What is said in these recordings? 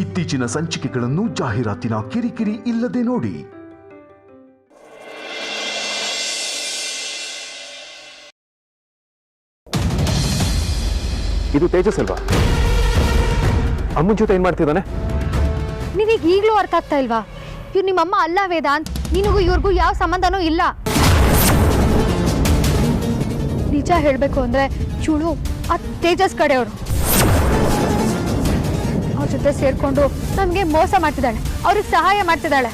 ಇತ್ತೀಚಿನ ಸಂಚಿಕೆಗಳನ್ನು ಜಾಹೀರಾತಿನ ಕಿರಿಕಿರಿ ಇಲ್ಲದೆ ನೋಡಿ. ಇದು ತೇಜಸ್ ಅಲ್ವಾ? ಅಮ್ಮನ ಜೊತೆ ಏನ್ ಮಾಡ್ತಿದ್ದಾನೆ? ನಿನಗೆ ಈಗಲೂ ಅರ್ಥ ಆಗ್ತಾ ಇಲ್ವಾ? ಇವ್ರು ನಿಮ್ಮಮ್ಮ ಅಲ್ಲ ವೇದಾಂತ್. ನಿನಗೂ ಇವ್ರಿಗೂ ಯಾವ ಸಂಬಂಧನೂ ಇಲ್ಲ. ನಿಜ ಹೇಳಬೇಕು ಅಂದ್ರೆ ಚೂಳು ಆ ತೇಜಸ್ ಕಡೆಯವರು. ಅವ್ರ ಜೊತೆ ಸೇರ್ಕೊಂಡು ನಮಗೆ ಮೋಸ ಮಾಡ್ತಿದ್ದಾಳೆ, ಅವ್ರಿಗೆ ಸಹಾಯ ಮಾಡ್ತಿದ್ದಾಳೆ.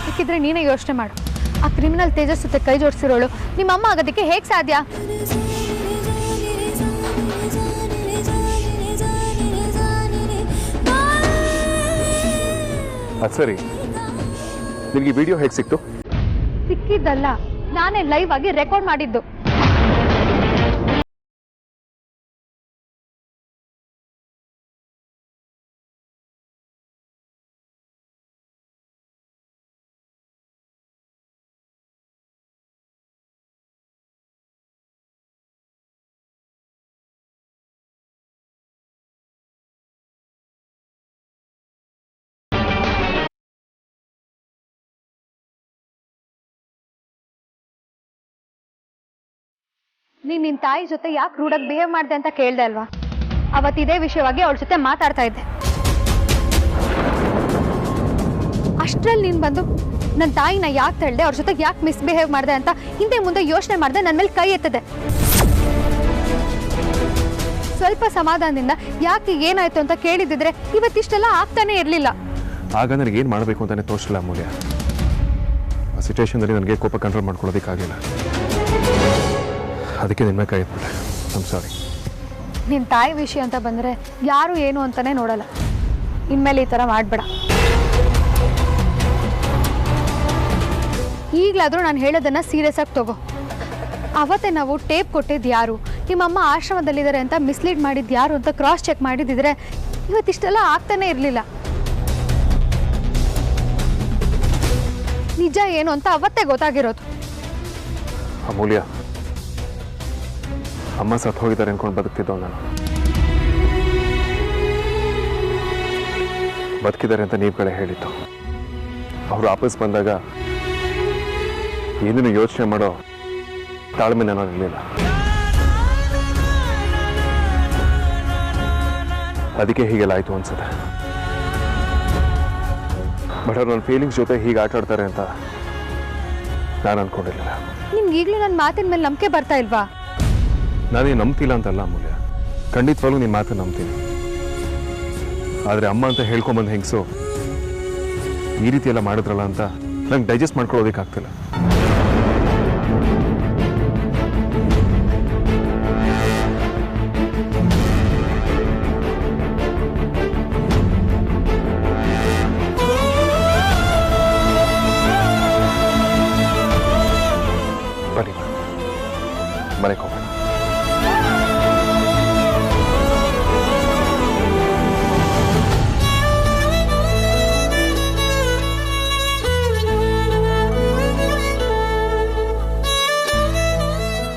ಬೇಕಿದ್ರೆ ನೀನೇ ಯೋಚನೆ ಮಾಡು. ಆ ಕ್ರಿಮಿನಲ್ ತೇಜಸ್ ಜೊತೆ ಕೈ ಜೋಡಿಸಿರೋಳು ನಿಮ್ಮಮ್ಮ ಆಗೋದಕ್ಕೆ ಹೇಗೆ ಸಾಧ್ಯ? ಅದು ಸರಿ, ನಿನಗೆ ವಿಡಿಯೋ ಹೇಗೆ ಸಿಕ್ತು? ಸಿಕ್ಕಿದ್ದಲ್ಲ, ನಾನೇ ಲೈವ್ ಆಗಿ ರೆಕಾರ್ಡ್ ಮಾಡಿದ್ದು. ನೀನು ನಿನ್ನ ತಾಯಿ ಜೊತೆ ಯಾಕೆ ರೂಢಾಗಿ ಬಿಹೇವ್ ಮಾಡಿದೆ ಅಂತ ಕೇಳ್ದೆ ಅಲ್ವಾ? ಅವತ್ತು ಇದೇ ವಿಷಯವಾಗಿ ಅವಳ ಜೊತೆ ಮಾತಾಡ್ತಾ ಇದ್ದೆ. ಅಷ್ಟರಲ್ಲಿ ನೀನು ಬಂದು ನನ್ನ ತಾಯಿನ ಯಾಕೆ ತಳ್ದೆ, ಅವ್ರ ಜೊತೆಗೆ ಯಾಕೆ ಮಿಸ್ಬಿಹೇವ್ ಮಾಡಿದೆ ಅಂತ ಹಿಂದೆ ಮುಂದೆ ಯೋಚನೆ ಮಾಡಿದೆ, ನನ್ನ ಮೇಲೆ ಕೈ ಎತ್ತದೆ. ಸ್ವಲ್ಪ ಸಮಾಧಾನದಿಂದ ಯಾಕೆ ಏನಾಯ್ತು ಅಂತ ಕೇಳಿದಿದ್ರೆ ಇವತ್ತಿಷ್ಟೆಲ್ಲ ಆಗ್ತಾನೆ ಇರಲಿಲ್ಲ. ಆಗ ನನಗೇನು ಮಾಡಬೇಕು ಅಂತಾನೆ ತೋರಿಸಲಿಲ್ಲ ಅಮೂಲ್ಯ. ಆ ಸಿಚುವೇಶನ್ನಲ್ಲಿ ನನಗೆ ಕೋಪ ಕಂಟ್ರೋಲ್ ಮಾಡ್ಕೊಳ್ಳೋದಕ್ಕಾಗಿಲ್ಲ. ಅದಕ್ಕೆ ನಿನ್ನ ಕೈ ಎತ್ಬಿಟ್ಟೆ. I'm sorry. ನಿನ್ನ ತಾಯಿ ವಿಷಯ ಅಂತ ಬಂದರೆ ಯಾರು ಏನು ಅಂತಾನೆ ನೋಡಲ್ಲ. ಇನ್ಮೇಲೆ ಈ ಥರ ಮಾಡಬೇಡ. ಈಗಲಾದರೂ ನಾನು ಹೇಳೋದನ್ನು ಸೀರಿಯಸ್ ಆಗಿ ತಗೋ. ಅವತ್ತೇ ನಾವು ಟೇಪ್ ಕೊಟ್ಟಿದ್ದು ಯಾರು, ನಿಮ್ಮಮ್ಮ ಆಶ್ರಮದಲ್ಲಿದ್ದಾರೆ ಅಂತ ಮಿಸ್ಲೀಡ್ ಮಾಡಿದ್ದು ಯಾರು ಅಂತ ಕ್ರಾಸ್ ಚೆಕ್ ಮಾಡಿದ್ದಿದ್ರೆ ಇವತ್ತಿಷ್ಟೆಲ್ಲ ಆಗ್ತಾನೆ ಇರಲಿಲ್ಲ. ನಿಜ ಏನು ಅಂತ ಅವತ್ತೇ ಗೊತ್ತಾಗಿರೋದು. ಅಮೂಲ್ಯ, ಅಮ್ಮ ಸತ್ತು ಹೋಗಿದ್ದಾರೆ ಅನ್ಕೊಂಡು ಬದುಕ್ತಿದ್ದವ್ ನಾನು. ಬದುಕಿದ್ದಾರೆ ಅಂತ ನೀವು ಕಡೆ ಹೇಳಿತ್ತು. ಅವರು ವಾಪಸ್ ಬಂದಾಗ ಏನೇನು ಯೋಚನೆ ಮಾಡೋ ತಾಳ್ಮೆ ನಾನು ಇರಲಿಲ್ಲ. ಅದಕ್ಕೆ ಹೀಗೆಲ್ಲ ಆಯ್ತು ಅನ್ಸುತ್ತೆ. ಬಟ್ ಅವ್ರು ನನ್ನ ಫೀಲಿಂಗ್ಸ್ ಜೊತೆ ಹೀಗೆ ಆಟ ಆಡ್ತಾರೆ ಅಂತ ನಾನು ಅನ್ಕೊಂಡಿರಲಿಲ್ಲ. ನಿಮ್ಗೆ ಈಗಲೂ ನನ್ನ ಮಾತಿನ ಮೇಲೆ ನಂಬಿಕೆ ಬರ್ತಾ ಇಲ್ವಾ? ನಾನೇ ನಂಬ್ತಿಲ್ಲ ಅಂತಲ್ಲ ಅಮೂಲ್ಯ, ಖಂಡಿತವಾಗ್ಲೂ ನಿಮ್ಮ ಮಾತು ನಂಬ್ತೀನಿ. ಆದರೆ ಅಮ್ಮ ಅಂತ ಹೇಳ್ಕೊಂಬಂದು ಹೆಂಗಸು ಈ ರೀತಿ ಎಲ್ಲ ಮಾಡಿದ್ರಲ್ಲ ಅಂತ ನಂಗೆ ಡೈಜೆಸ್ಟ್ ಮಾಡ್ಕೊಳ್ಳೋದಕ್ಕಾಗ್ತಿಲ್ಲ. ಬನ್ನಿ ಮನೆಗೆ ಹೋಗೋಣ.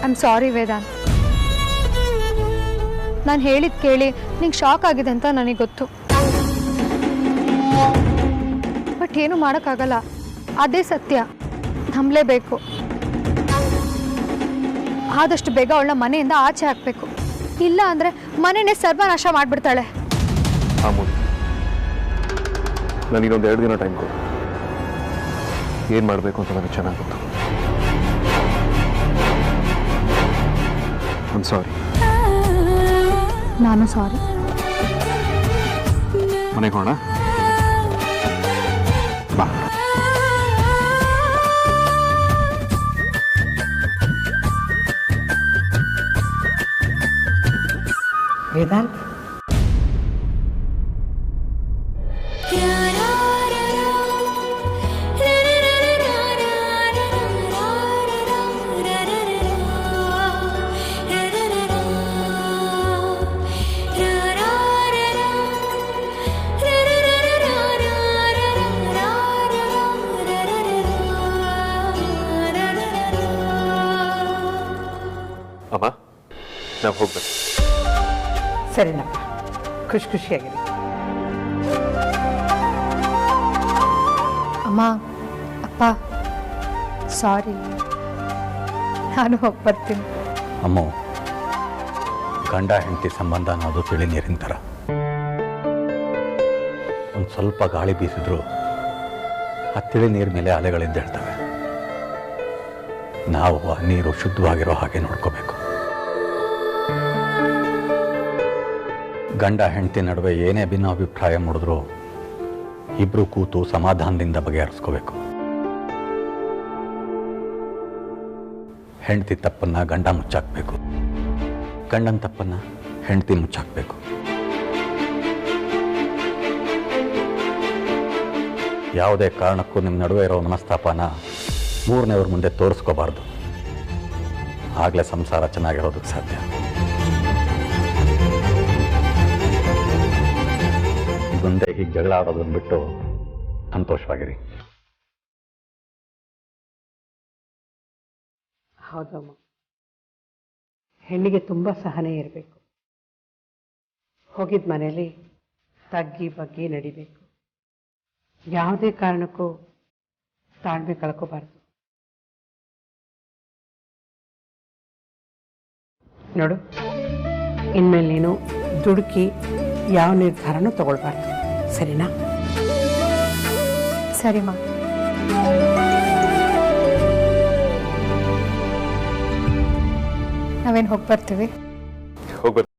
I'm sorry Vedant. ನಾನು ಹೇಳಿದ್ದು ಕೇಳಿ ನಿಂಗೆ ಶಾಕ್ ಆಗಿದೆ ಅಂತ ನನಗೆ ಗೊತ್ತು. ಬಟ್ ಏನು ಮಾಡೋಕ್ಕಾಗಲ್ಲ, ಅದೇ ಸತ್ಯ. ನಂಬಲೇಬೇಕು. ಆದಷ್ಟು ಬೇಗ ಅವಳನ್ನ ಮನೆಯಿಂದ ಆಚೆ ಹಾಕಬೇಕು. ಇಲ್ಲ ಅಂದರೆ ಮನೆಯೇ ಸರ್ವನಾಶ ಮಾಡಿಬಿಡ್ತಾಳೆ. ನನಗಿನ್ನೊಂದು 2 ದಿನ ಟೈಮ್ ಕೊಡು. ಏನು ಮಾಡಬೇಕು ಅಂತ ನನಗೆ ಚೆನ್ನಾಗಿ ಗೊತ್ತು. I'm sorry. ನಾನು ಸಾರಿ. ಮನೆಗೆ ಹೋಗೋಣ ಬಾ. ವೇದಾಂತ್, ಅಮ್ಮ, ನಾವು ಹೋಗ್ಬೇಕು. ಸರಿನಪ್ಪ, ಖುಷಿಯಾಗಿರಿ. ಅಮ್ಮ, ಅಪ್ಪ, ಸಾರಿ, ನಾನು ಹೋಗಿ ಬರ್ತೀನಿ. ಅಮ್ಮ, ಗಂಡ ಹೆಂಡತಿ ಸಂಬಂಧ ಅನ್ನೋದು ತಿಳಿ ನೀರಿನ ಥರ. ಒಂದು ಸ್ವಲ್ಪ ಗಾಳಿ ಬೀಸಿದ್ರು ಆ ತಿಳಿ ನೀರ ಮೇಲೆ ಅಲೆಗಳಿದ್ದೇಳ್ತವೆ. ನಾವು ಆ ನೀರು ಶುದ್ಧವಾಗಿರೋ ಹಾಗೆ ನೋಡ್ಕೋಬೇಕು. ಗಂಡ ಹೆಂಡತಿ ನಡುವೆ ಏನೇ ಭಿನ್ನಾಭಿಪ್ರಾಯ ಮೂಡಿದ್ರು ಇಬ್ರು ಕೂತು ಸಮಾಧಾನದಿಂದ ಬಗೆಹರಿಸ್ಕೋಬೇಕು. ಹೆಂಡತಿ ತಪ್ಪನ್ನ ಗಂಡ ಮುಚ್ಚಾಕ್ಬೇಕು, ಗಂಡನ ತಪ್ಪನ್ನ ಹೆಂಡತಿ ಮುಚ್ಚಾಕ್ಬೇಕು. ಯಾವುದೇ ಕಾರಣಕ್ಕೂ ನಿಮ್ಮ ನಡುವೆ ಇರೋ ಮನಸ್ತಾಪನ ಮೂರನೇವ್ರ ಮುಂದೆ ತೋರಿಸ್ಕೋಬಾರ್ದು. ಆಗಲೇ ಸಂಸಾರ ಚೆನ್ನಾಗಿರೋದಕ್ಕೆ ಸಾಧ್ಯ. ಮುಂದೆ ಹೀಗೆ ಜಗಳ ಆಡೋದನ್ನು ಬಿಟ್ಟು ಸಂತೋಷವಾಗಿರಿ. ಹೌದಮ್ಮ, ಹೆಣ್ಣಿಗೆ ತುಂಬ ಸಹನೆ ಇರಬೇಕು. ಹೋಗಿದ್ದ ಮನೇಲಿ ತಗ್ಗಿ ಬಗ್ಗಿ ನಡಿಬೇಕು. ಯಾವುದೇ ಕಾರಣಕ್ಕೂ ತಾಳ್ಮೆ ಕಳ್ಕೋಬಾರ್ದು. ನೋಡು, ಇನ್ಮೇಲೆ ನೀನು ದುಡುಕಿ ಯಾವ ನಿರ್ಧಾರನೂ ತಗೊಳ್ಬಾರ್ದು, ಸರಿನಾ? ಸರಿಮಾ. ನಾವೇನು ಹೋಗಿ ಬರ್ತೀವಿ? ಹೋಗ್ಬರ್ತೀನಿ.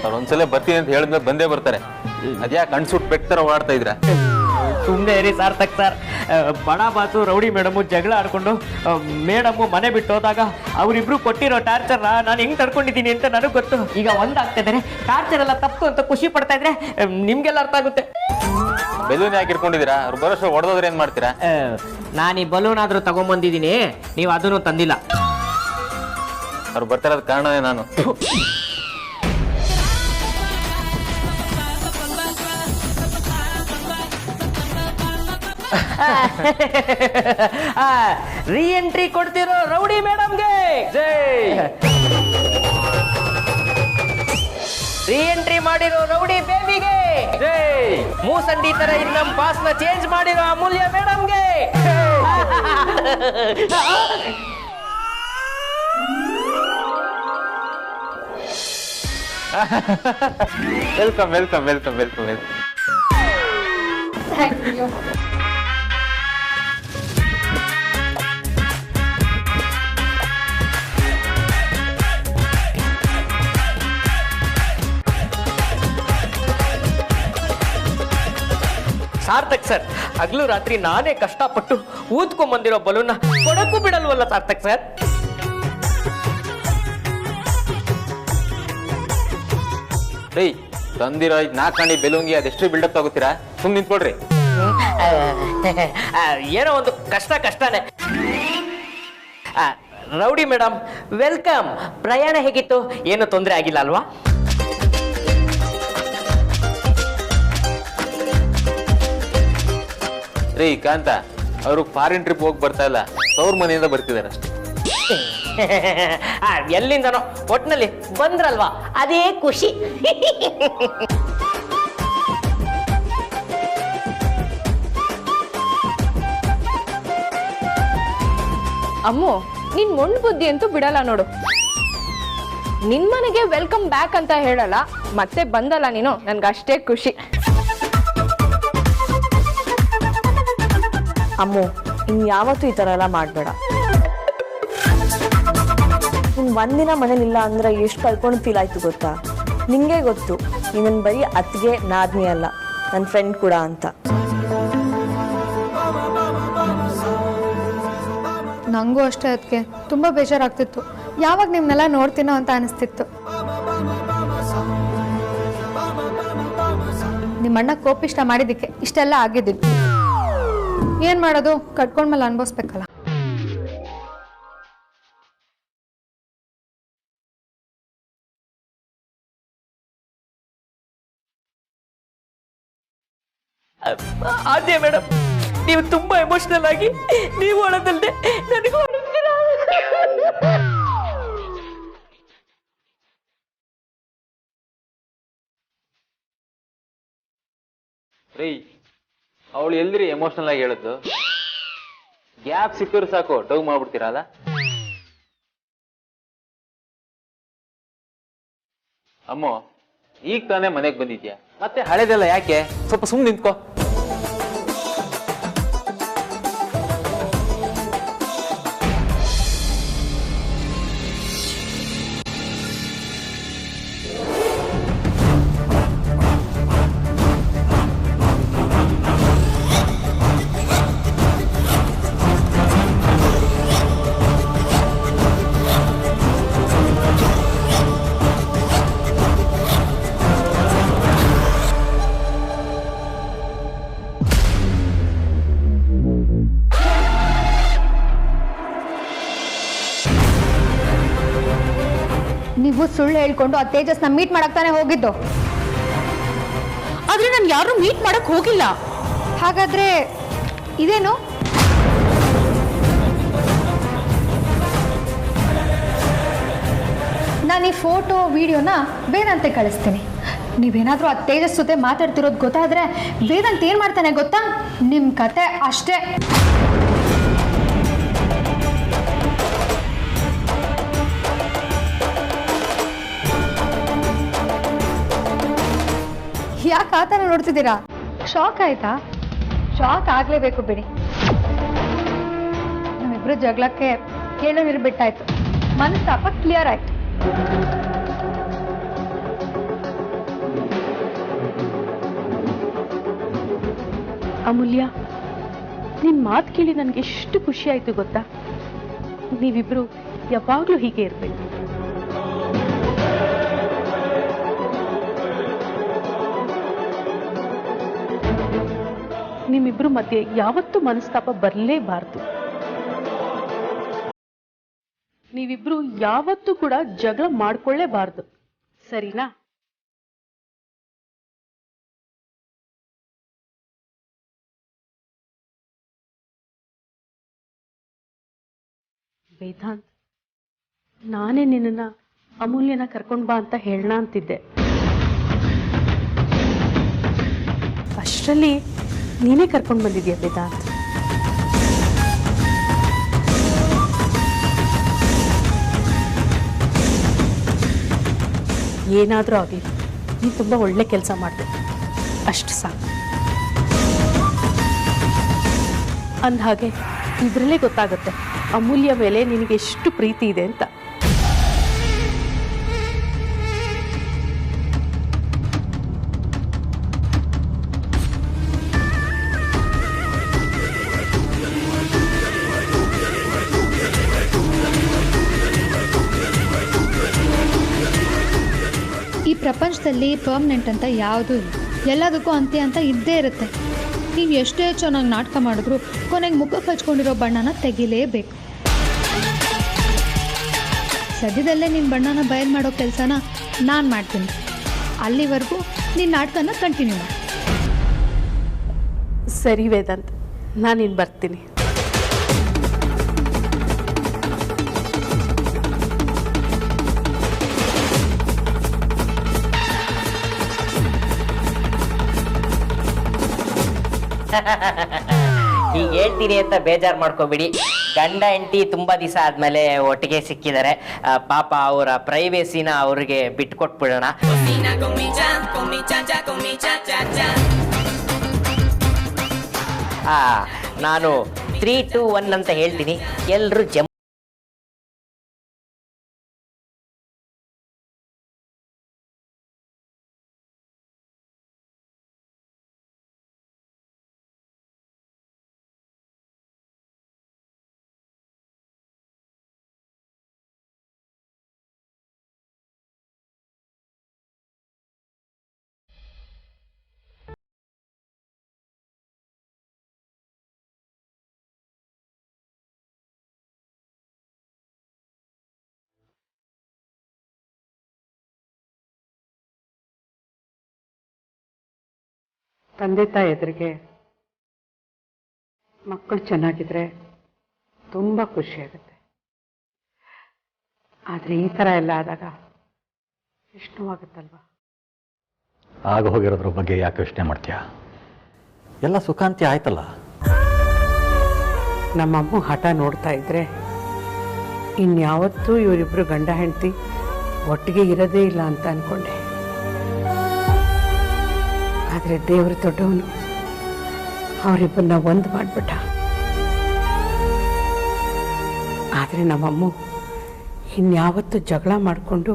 ಅವ್ರು ಒಂದ್ಸಲ ಬರ್ತೀನಿ ಅಂತ ಹೇಳಿದ್ಮೇಲೆ ಬಂದೇ ಬರ್ತಾರೆ. ಅದ್ಯಾಕೆ ಕಣ್ಸುಟ್ಟು ಬೆಕ್ತರ ಓಡಾಡ್ತಾ ಇದ್ರ? ಸುಮ್ಮನೆ ಇರಿ ಸಾರ್ಥಕ್ ಸರ್. ಬಡ ಬಾಸು ರೌಡಿ ಮೇಡಮು ಜಗಳ ಆಡ್ಕೊಂಡು ಮೇಡಮು ಮನೆ ಬಿಟ್ಟು ಹೋದಾಗ ಅವರಿಬ್ರು ಕೊಟ್ಟಿರೋ ಟಾರ್ಚರ್ನ ನಾನು ಹೆಂಗ್ ತಡ್ಕೊಂಡಿದ್ದೀನಿ ಅಂತ ನನಗೆ ಗೊತ್ತು. ಈಗ ಒಂದಾಗ್ತಾ ಇದ್ದಾರೆ, ಟಾರ್ಚರ್ ಎಲ್ಲ ತಪ್ಪು ಅಂತ ಖುಷಿ ಪಡ್ತಾ ಇದ್ರೆ ನಿಮ್ಗೆಲ್ಲ ಅರ್ಥ ಆಗುತ್ತೆ. ಬೆಲೂನ್ ಯಾಕೆ ಇಟ್ಕೊಂಡಿದ್ದೀರಾ? ಅವ್ರು ಬರೋಷ್ಟು ಹೊಡೆದೋದ್ರೆ ಏನ್ ಮಾಡ್ತೀರಾ? ನಾನು ಈ ಬಲೂನ್ ಆದ್ರೂ ತಗೊಂಡ್ಬಂದಿದ್ದೀನಿ, ನೀವು ಅದನ್ನು ತಂದಿಲ್ಲ. ಅವ್ರು ಬರ್ತಿರೋದ್ ಕಾರಣನೇ ನಾನು. ರೀ ಎಂಟ್ರಿ ಕೊಡ್ತಿರೋ ರೌಡಿ ಮೇಡಮ್ಗೆ ರೀ ಎಂಟ್ರಿ ಮಾಡಿರೋ ರೌಡಿ ಬೇಬಿಗೆ, ಮೂಸಂಡಿ ತರ ಇನ್ನು ನಮ್ಮ ಪಾಸ್ನ ಚೇಂಜ್ ಮಾಡಿರೋ ಅಮೂಲ್ಯ ಮೇಡಮ್ಗೆ. Welcome welcome welcome welcome welcome. Thank you. Sarthak sir, ಹಗಲು ರಾತ್ರಿ ನಾನೇ ಕಷ್ಟಪಟ್ಟು ಊದ್ಕೊಂಡ್ ಬಂದಿರೋ ಬಲೂನ್ನ ಕೊಡಕ್ಕೂ ಬಿಡಲ್ವಲ್ಲ ಸಾರ್ಥಕ್ ಸರ್. ರೀ, ತಂದಿರೋ 4 ಕಾಣಿ ಬೆಲೂನ್ಗೆ ಅದೆಷ್ಟು ಬಿಲ್ಡಪ್ ತಗೋತೀರಾ? ಸುಮ್ಮನೆ ನಿಂತ್ಕೊಳ್ರಿ. ಏನೋ ಒಂದು ಕಷ್ಟನೇ. Rowdy madam welcome. ಪ್ರಯಾಣ ಹೇಗಿತ್ತು? ಏನು ತೊಂದರೆ ಆಗಿಲ್ಲ ಅಲ್ವಾ? ರೀ ಕಾಂತ, ಅವರು ಫಾರಿನ್ ಟ್ರಿಪ್ ಹೋಗಿ ಬರ್ತಾ ಇಲ್ಲ, ಅವ್ರ ಮನೆಯಿಂದ ಬರ್ತಿದಾರೆ ಅಷ್ಟೇ. ಎಲ್ಲಿಂದನೋ ಒಟ್ನಲ್ಲಿ ಬಂದ್ರಲ್ವಾ, ಅದೇ ಖುಷಿ. ಅಮ್ಮು, ನಿನ್ ಮೊಂಡ್ ಬುದ್ಧಿ ಅಂತೂ ಬಿಡಲ್ಲ ನೋಡು. ನಿನ್ ಮನೆಗೆ ವೆಲ್ಕಮ್ ಬ್ಯಾಕ್ ಅಂತ ಹೇಳಲ್ಲ, ಮತ್ತೆ ಬಂದಲ್ಲ ನೀನು, ನನ್ಗಷ್ಟೇ ಖುಷಿ. ಅಮ್ಮು, ಇನ್ಯಾವತ್ತೂ ಈ ಥರ ಎಲ್ಲ ಮಾಡಬೇಡ. ನೀನು ಒಂದಿನ ಮನೇಲಿಲ್ಲ ಅಂದ್ರೆ ಎಷ್ಟು ಕಳ್ಕೊಂಡು ಫೀಲ್ ಆಯ್ತು ಗೊತ್ತಾ? ನಿಂಗೆ ಗೊತ್ತು, ನೀನು ಬರೀ ಅತ್ತಿಗೆ ನಾದ್ನಿ ಅಲ್ಲ, ನನ್ನ ಫ್ರೆಂಡ್ ಕೂಡ ಅಂತ. ನನಗೂ ಅಷ್ಟೇ ಅದಕ್ಕೆ ತುಂಬ ಬೇಜಾರಾಗ್ತಿತ್ತು. ಯಾವಾಗ ನಿಮ್ಮನ್ನೆಲ್ಲ ನೋಡ್ತೀನೋ ಅಂತ ಅನಿಸ್ತಿತ್ತು. ನಿಮ್ಮಣ್ಣ ಕೋಪಿಷ್ಟ ಮಾಡಿದ್ದಕ್ಕೆ ಇಷ್ಟೆಲ್ಲ ಆಗಿದ್ದಿತ್ತು. ಏನು ಮಾಡೋದು, ಕಟ್ಕೊಂಡ್ಮೇಲೆ ಅನುಭವಿಸ್ಬೇಕಲ್ಲ. ಅದೇ ಮೇಡಮ್, ನೀವು ತುಂಬಾ ಎಮೋಷನಲ್ ಆಗಿ ನೀವು ಒಳದಲ್ದೆ ನನಗೂ ರೀ, ಅವಳು ಎಲ್ರಿ ಎಮೋಷನಲ್ ಆಗಿ ಹೇಳಿದ್ದು? ಗ್ಯಾಪ್ ಸಿಕ್ಕಿದ್ರು ಸಾಕು ಡೌ ಮಾಡ್ಬಿಡ್ತೀರಲ್ಲ. ಅಮ್ಮ, ಈಗ ತಾನೇ ಮನೆಗೆ ಬಂದಿದ್ಯಾ, ಮತ್ತೆ ಹಳೆದೆಲ್ಲ ಯಾಕೆ? ಸ್ವಲ್ಪ ಸುಮ್ಮನೆ ನಿಂತ್ಕೋ. ನೀವು ಸುಳ್ಳು ಹೇಳ್ಕೊಂಡು ಆ ತೇಜಸ್ನ ಮೀಟ್ ಮಾಡಕ್ತಾನೆ ಹೋಗಿದ್ದು. ಆದ್ರೆ ನಾನು ಯಾರು ಮೀಟ್ ಮಾಡಕ್ ಹೋಗಿಲ್ಲ. ಹಾಗಾದ್ರೆ ಇದೇನು? ನಾನು ಈ ಫೋಟೋ ವಿಡಿಯೋನ ವೇದಾಂತೆ ಕಳಿಸ್ತೀನಿ. ನೀವೇನಾದರೂ ಆ ತೇಜಸ್ ಜೊತೆ ಮಾತಾಡ್ತಿರೋದು ಗೊತ್ತಾದ್ರೆ ವೇದಾಂತ ಏನು ಮಾಡ್ತಾನೆ ಗೊತ್ತಾ? ನಿಮ್ಮ ಕತೆ ಅಷ್ಟೇ. ಯಾಕೆ ಆ ಥರ ನೋಡ್ತಿದ್ದೀರಾ? ಶಾಕ್ ಆಯ್ತಾ? ಶಾಕ್ ಆಗಲೇಬೇಕು ಬಿಡಿ. ನಮ್ಮಿಬ್ರು ಜಗಳಕ್ಕೆ ಕೇಳೋರು ಬಿಟ್ಟಾಯ್ತು, ಮನಸ್ತಾಪ ಕ್ಲಿಯರ್ ಆಯ್ತು. ಅಮೂಲ್ಯ, ನಿನ್ನ ಮಾತು ಕೇಳಿ ನನಗೆ ಎಷ್ಟು ಖುಷಿ ಆಯ್ತು ಗೊತ್ತಾ? ನೀವಿಬ್ರು ಯಾವಾಗಲೂ ಹೀಗೆ ಇರಬೇಕು. ನಿಮ್ಮಿಬ್ರು ಮಧ್ಯೆ ಯಾವತ್ತೂ ಮನಸ್ತಾಪ ಬರಲೇಬಾರ್ದು. ನೀವಿಬ್ರು ಯಾವತ್ತೂ ಕೂಡ ಜಗಳ ಮಾಡ್ಕೊಳ್ಳೇಬಾರ್ದು, ಸರಿನಾ? ವೇದಾಂತ್, ನಾನೇ ನಿನ್ನನ್ನ ಅಮೂಲ್ಯನ ಕರ್ಕೊಂಡ್ ಬಾ ಅಂತ ಹೇಳೋಣ ಅಂತಿದ್ದೆ. ಅಷ್ಟರಲ್ಲಿ ನೀನೇ ಕರ್ಕೊಂಡು ಬಂದಿದ್ಯಾ ವೇದಾಂತ್. ಏನಾದರೂ ಆಗಲಿ, ನೀನು ತುಂಬ ಒಳ್ಳೆ ಕೆಲಸ ಮಾಡಿದೆ, ಅಷ್ಟು ಸಾಕು. ಅಂದಹಾಗೆ ಇದರಲ್ಲೇ ಗೊತ್ತಾಗುತ್ತೆ ಅಮೂಲ್ಯ ಮೇಲೆ ನಿನಗೆ ಎಷ್ಟು ಪ್ರೀತಿ ಇದೆ ಅಂತ. ಈ ಪ್ರಪಂಚದಲ್ಲಿ ಪರ್ಮನೆಂಟ್ ಅಂತ ಯಾವುದೂ ಇಲ್ಲ. ಎಲ್ಲದಕ್ಕೂ ಅಂತ್ಯ ಅಂತ ಇದ್ದೇ ಇರುತ್ತೆ. ನೀವು ಎಷ್ಟೇ ಚೆನ್ನಾಗಿ ನಾಟಕ ಮಾಡಿದ್ರು ಕೊನೆಗೆ ಮುಖಕ್ಕೆ ಹಚ್ಕೊಂಡಿರೋ ಬಣ್ಣನ ತೆಗಿಲೇಬೇಕು. ಸದ್ಯದಲ್ಲೇ ನಿನ್ನ ಬಣ್ಣನ ಬಯಲು ಮಾಡೋ ಕೆಲಸನ ನಾನು ಮಾಡ್ತೀನಿ. ಅಲ್ಲಿವರೆಗೂ ನಿನ್ನ ನಾಟಕನ ಕಂಟಿನ್ಯೂ ಮಾಡಿ. ಸರಿ ವೇದಾಂತ್, ನಾನಿನ್ನು ಬರ್ತೀನಿ. ಈಗ ಹೇಳ್ತೀನಿ ಅಂತ ಬೇಜಾರು ಮಾಡ್ಕೋಬಿಡಿ. ಗಂಡ ಹೆಂಡತಿ ತುಂಬಾ ದಿವಸ ಆದ್ಮೇಲೆ ಒಟ್ಟಿಗೆ ಸಿಕ್ಕಿದ್ದಾರೆ. ಪಾಪ ಅವರ ಪ್ರೈವೇಸಿನ ಅವ್ರಿಗೆ ಬಿಟ್ಕೊಟ್ಬಿಡೋಣ. ನಾನು 3, 2, 1 ಅಂತ ಹೇಳ್ತೀನಿ. ಎಲ್ರು ತಂದೆ ತಾಯಿ ಎದುರಿಗೆ ಮಕ್ಕಳು ಚೆನ್ನಾಗಿದ್ರೆ ತುಂಬ ಖುಷಿಯಾಗುತ್ತೆ. ಆದರೆ ಈ ಥರ ಎಲ್ಲ ಆದಾಗ ಎಷ್ಟು ನೋವಾಗುತ್ತಲ್ವಾ? ಆಗ ಹೋಗಿರೋದ್ರ ಬಗ್ಗೆ ಯಾಕೆ ಯೋಚನೆ ಮಾಡ್ತೀಯಾ? ಎಲ್ಲ ಸುಖಾಂತಿ ಆಯ್ತಲ್ಲ. ನಮ್ಮಮ್ಮ ಹಠ ನೋಡ್ತಾ ಇದ್ರೆ ಇನ್ಯಾವತ್ತೂ ಇವರಿಬ್ಬರು ಗಂಡ ಹೆಂಡತಿ ಒಟ್ಟಿಗೆ ಇರೋದೇ ಇಲ್ಲ ಅಂತ ಅಂದ್ಕೊಂಡೆ. ಆದರೆ ದೇವರು ದೊಡ್ಡವನು, ಅವರಿಬ್ಬರನ್ನ ಒಂದು ಮಾಡಿಬಿಟ್ಟ. ಆದರೆ ನಮ್ಮಮ್ಮ ಇನ್ಯಾವತ್ತೂ ಜಗಳ ಮಾಡಿಕೊಂಡು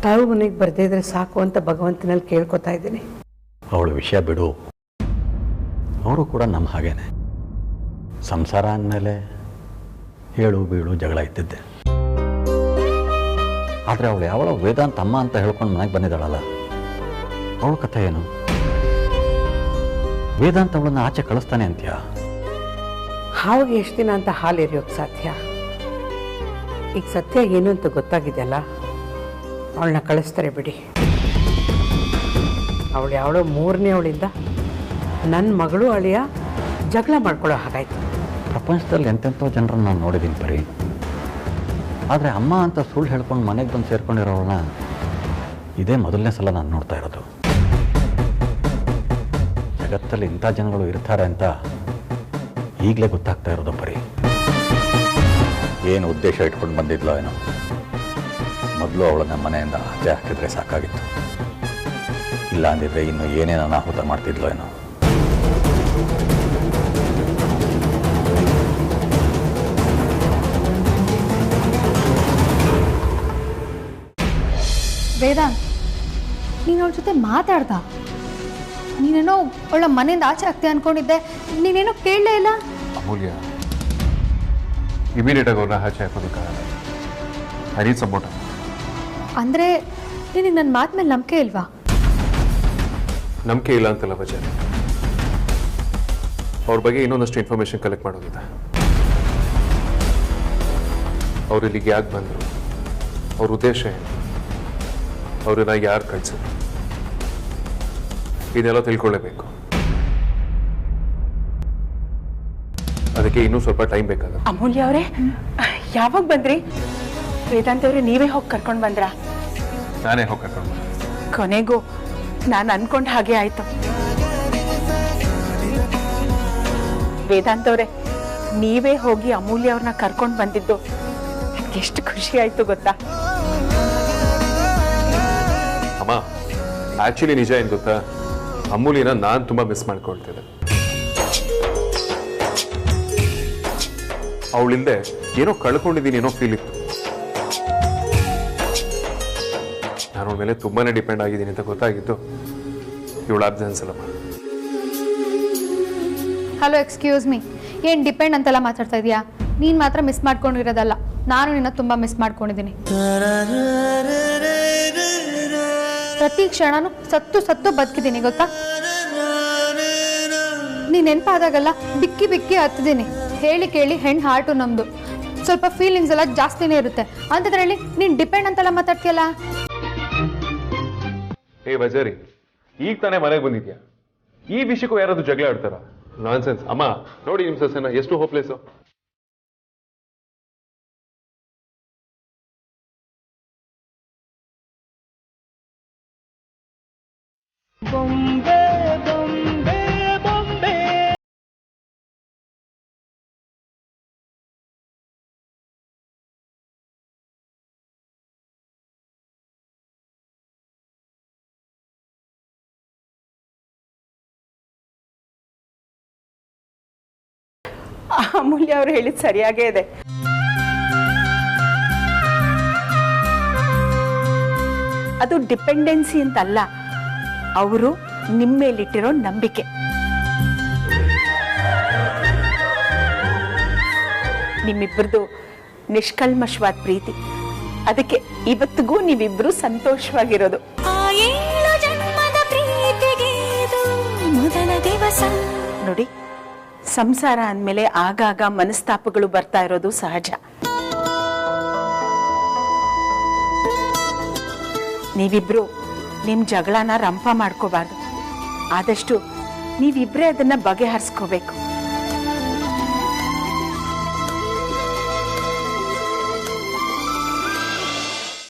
ತಾವು ಮನೆಗೆ ಬರದೇ ಇದ್ರೆ ಸಾಕು ಅಂತ ಭಗವಂತನಲ್ಲಿ ಕೇಳ್ಕೊತಾ ಇದ್ದೀನಿ. ಅವಳ ವಿಷಯ ಬಿಡು, ಅವರು ಕೂಡ ನಮ್ಮ ಹಾಗೇನೆ. ಸಂಸಾರ ಅಂದಮೇಲೆ ಹೇಳು ಬೀಳು ಜಗಳ ಇದ್ದಿದ್ದೆ. ಆದರೆ ಅವಳು ಯಾವಳ ವೇದಾಂತ ಅಮ್ಮ ಅಂತ ಹೇಳ್ಕೊಂಡು ಮನೆಗೆ ಬಂದಿದ್ದಾಳಲ್ಲ, ಅವಳ ಕಥೆ ಏನು? ವೇದಾಂತ ಅವಳನ್ನು ಆಚೆ ಕಳಿಸ್ತಾನೆ ಅಂತೀಯ? ಹಾವಿಗೆ ಎಷ್ಟು ದಿನ ಅಂತ ಹಾಲು ಎರಿಯೋಕ್ಕೆ ಸಾಧ್ಯ? ಈಗ ಸತ್ಯ ಏನು ಅಂತ ಗೊತ್ತಾಗಿದೆಯಲ್ಲ, ಅವಳನ್ನ ಕಳಿಸ್ತಾರೆ ಬಿಡಿ. ಅವಳು ಯಾವಳೋ 3ನೇ ಅವಳಿಂದ ನನ್ನ ಮಗಳು ಅಳಿಯ ಜಗಳ ಮಾಡ್ಕೊಳ್ಳೋ ಹಾಗಾಯ್ತು. ಪ್ರಪಂಚದಲ್ಲಿ ಎಂತೆಂಥೋ ಜನರನ್ನು ನಾನು ನೋಡಿದ್ದೀನಿ ಬರೀ. ಆದರೆ ಅಮ್ಮ ಅಂತ ಸುಳ್ಳು ಹೇಳ್ಕೊಂಡು ಮನೆಗೆ ಬಂದು ಸೇರ್ಕೊಂಡಿರೋಳನ್ನ ಇದೇ ಮೊದಲನೇ ಸಲ ನಾನು ನೋಡ್ತಾ ಇರೋದು. ಜಗತ್ತಲ್ಲಿ ಇಂಥ ಜನಗಳು ಇರ್ತಾರೆ ಅಂತ ಈಗಲೇ ಗೊತ್ತಾಗ್ತಾ ಇರೋದು ಬರೀ. ಏನು ಉದ್ದೇಶ ಇಟ್ಕೊಂಡು ಬಂದಿದ್ಲೋ ಏನೋ. ಮೊದಲು ಅವಳನ್ನ ಮನೆಯಿಂದ ಆಚೆ ಹಾಕಿದ್ರೆ ಸಾಕಾಗಿತ್ತು. ಇಲ್ಲ ಅಂದಿದ್ರೆ ಇನ್ನು ಏನೇನು ಅನಾಹುತ ಮಾಡ್ತಿದ್ಲೋ ಏನೋ. ವೇದಾಂತ್, ನೀನು ಅವಳ ಜೊತೆ ಮಾತಾಡ್ದ? ನೀನೇನೋ ಅವಳ ಮನೆಯಿಂದ ಆಚೆ ಆಗ್ತೀಯ ಅನ್ಕೊಂಡಿದ್ದೆ, ನೀನೇನೋ ಕೇಳಲೇ ಇಲ್ಲ. ಅಮೂಲ್ಯ, ಇಮಿಡಿಯೇಟಾಗಿ ಅವ್ರನ್ನ ಆಚೆ ಹಾಕೋದಕ್ಕಾಗಲ್ಲ. I need support. ಅಂದರೆ ನಿನಗೆ ನನ್ನ ಮಾತು ಮೇಲೆ ನಂಬಿಕೆ ಇಲ್ವಾ? ನಂಬಿಕೆ ಇಲ್ಲ ಅಂತಲ್ಲ ಬಜಾರ್, ಅವ್ರ ಬಗ್ಗೆ ಇನ್ನೊಂದಷ್ಟು ಇನ್ಫಾರ್ಮೇಶನ್ ಕಲೆಕ್ಟ್ ಮಾಡೋದಿದೆ. ಅವ್ರು ಇಲ್ಲಿಗೆ ಯಾಕೆ ಬಂದರು, ಅವ್ರ ಉದ್ದೇಶ ಏನು, ಅವ್ರನ್ನ ಯಾರು ಕಳಿಸಿದ್ರು, ಇದೆಲ್ಲ ತಿಳ್ಕೊಳ್ಳೇಬೇಕು. ಅದಕ್ಕೆ ಇನ್ನೂ ಸ್ವಲ್ಪ ಟೈಮ್ ಬೇಕಾಗುತ್ತೆ. ಅಮೂಲ್ಯ ಅವರೇ, ಯಾವಾಗ ಬಂದ್ರಿ? ವೇದಾಂತ್ ಅವರೇ, ನೀವೇ ಹೋಗಿ ಕರ್ಕೊಂಡು ಬಂದ್ರಾ? ನಾನೇ ಹೋಗಿ ಕರ್ಕೊಂಡು ಬಂದೆ. ಕೊನೆಗೂ ನಾನು ಅನ್ಕೊಂಡ ಹಾಗೆ ಆಯ್ತು. ವೇದಾಂತ್ ಅವರೇ, ನೀವೇ ಹೋಗಿ ಅಮೂಲ್ಯ ಅವ್ರನ್ನ ಕರ್ಕೊಂಡು ಬಂದಿದ್ದು ಎಷ್ಟು ಖುಷಿ ಆಯ್ತು ಗೊತ್ತಾ? ಅಮ್ಮ, ಆಕ್ಚುಲಿ ನಿಜ ಏನು ಗೊತ್ತಾ, ಅಮೂಲ್ಯನ ನಾನು ತುಂಬಾ ಮಿಸ್ ಮಾಡ್ಕೊಳ್ತಿದ್ದೆ. ಅವಳಿಂದೆ ಏನೋ ಕಳ್ಕೊಂಡಿದ್ದೀನಿ ಏನೋ ಫೀಲ್ ಇತ್ತು. ನಾನು ಅವಳ ಮೇಲೆ ತುಂಬಾನೇ ಡಿಪೆಂಡ್ ಆಗಿದ್ದೀನಿ ಅಂತ ಗೊತ್ತಾಗಿತ್ತು ಇವಳ ಅಬ್ಸೆನ್ಸ್ ಅಲ್ಲಮ್ಮ. ಹಲೋ, ಎಕ್ಸ್ಕ್ಯೂಸ್ ಮೀ, ಏನು ಡಿಪೆಂಡ್ ಅಂತೆಲ್ಲ ಮಾತಾಡ್ತಾ ಇದೀಯಾ? ನೀನು ಮಾತ್ರ ಮಿಸ್ ಮಾಡ್ಕೊಂಡಿರೋದಲ್ಲ, ನಾನು ನಿನ್ನ ತುಂಬ ಮಿಸ್ ಮಾಡ್ಕೊಂಡಿದ್ದೀನಿ. ಪ್ರತಿ ಕ್ಷಣನೂ ಸತ್ತು ಸತ್ತು ಬದುಕಿದ್ದೀನಿ ಗೊತ್ತಾ? ನೀನು ನೆನಪಾದಾಗಲ್ಲ ಬಿಕ್ಕಿ ಬಿಕ್ಕಿ ಹತ್ತಿದ್ದೀನಿ. ಹೇಳಿ ಕೇಳಿ ಹೆಣ್ಣು ಹಾರ್ಟು ನಮ್ಮದು, ಸ್ವಲ್ಪ ಫೀಲಿಂಗ್ಸ್ ಎಲ್ಲ ಜಾಸ್ತಿನೇ ಇರುತ್ತೆ. ಅಂಥದ್ರಲ್ಲಿ ನೀನು ಡಿಪೆಂಡ್ ಅಂತೆಲ್ಲ ಮಾತಾಡ್ತೀಯಲ್ಲ. ಏ ಬಜಾರಿ, ಈಗ ತಾನೇ ಮನೆಗೆ ಬಂದಿದ್ಯಾ, ಈ ವಿಷಯಕ್ಕೂ ಯಾರಾದ್ರೂ ಜಗಳ ಆಡ್ತಾರ? ನಾನ್ಸೆನ್ಸ್. ಅಮ್ಮ ನೋಡಿ ನಿಮ್ಮ ಸಸ್ಯನ ಎಷ್ಟು ಹೋಪ್ಲೆಸ್ಸು. ಅಮೂಲ್ಯ ಅವ್ರು ಹೇಳಿದ್ ಸರಿಯಾಗೇ ಇದೆ. ಅದು ಡಿಪೆಂಡೆನ್ಸಿ ಅಂತಲ್ಲ, ಅವರು ನಿಮ್ಮ ಮೇಲಿಟ್ಟಿರೋ ನಂಬಿಕೆ. ನಿಮ್ಮಿಬ್ಬರದು ನಿಷ್ಕಲ್ಮಶವಾದ ಪ್ರೀತಿ. ಅದಕ್ಕೆ ಇವತ್ತಿಗೂ ನೀವಿಬ್ರು ಸಂತೋಷವಾಗಿರೋದು. ನೋಡಿ, ಸಂಸಾರ ಅಂದಮೇಲೆ ಆಗಾಗ ಮನಸ್ತಾಪಗಳು ಬರ್ತಾ ಇರೋದು ಸಹಜ. ನೀವಿಬ್ರು ನಿಮ್ ಜಗಳನ ರಂಪ ಮಾಡ್ಕೋಬಾರ್ದು. ಆದಷ್ಟು ನೀವಿಬ್ರೇ ಅದನ್ನ ಬಗೆಹರಿಸ್ಕೋಬೇಕು.